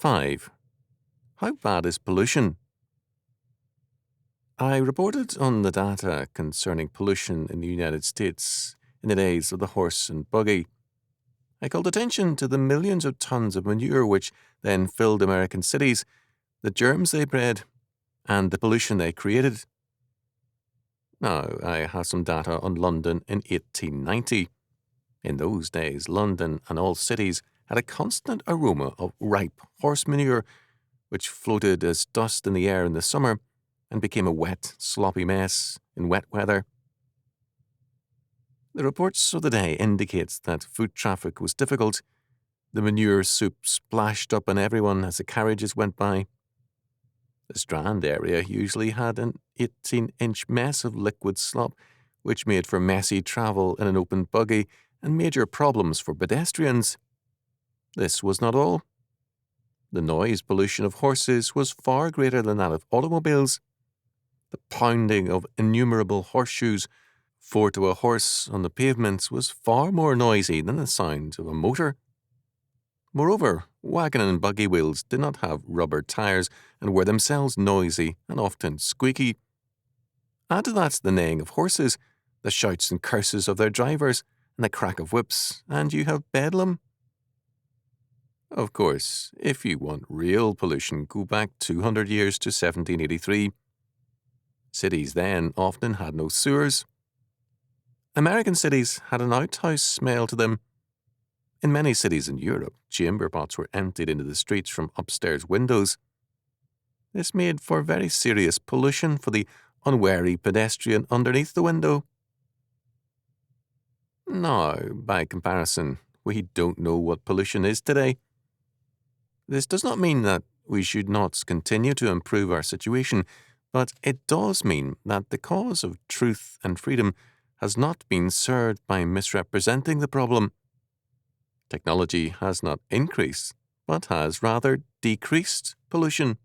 5. How bad is pollution? I reported on the data concerning pollution in the United States in the days of the horse and buggy. I called attention to the millions of tons of manure which then filled American cities, the germs they bred, and the pollution they created. Now, I have some data on London in 1890. In those days, London and all cities had a constant aroma of ripe horse manure, which floated as dust in the air in the summer and became a wet, sloppy mess in wet weather. The reports of the day indicates that foot traffic was difficult. The manure soup splashed up on everyone as the carriages went by. The Strand area usually had an 18-inch mess of liquid slop, which made for messy travel in an open buggy and major problems for pedestrians. This was not all. The noise pollution of horses was far greater than that of automobiles. The pounding of innumerable horseshoes, 4 to a horse on the pavements, was far more noisy than the sound of a motor. Moreover, wagon and buggy wheels did not have rubber tires and were themselves noisy and often squeaky. Add to that the neighing of horses, the shouts and curses of their drivers, and the crack of whips, and you have bedlam. Of course, if you want real pollution, go back 200 years to 1783. Cities then often had no sewers. American cities had an outhouse smell to them. In many cities in Europe, chamber pots were emptied into the streets from upstairs windows. This made for very serious pollution for the unwary pedestrian underneath the window. Now, by comparison, we don't know what pollution is today. This does not mean that we should not continue to improve our situation, but it does mean that the cause of truth and freedom has not been served by misrepresenting the problem. Technology has not increased, but has rather decreased pollution.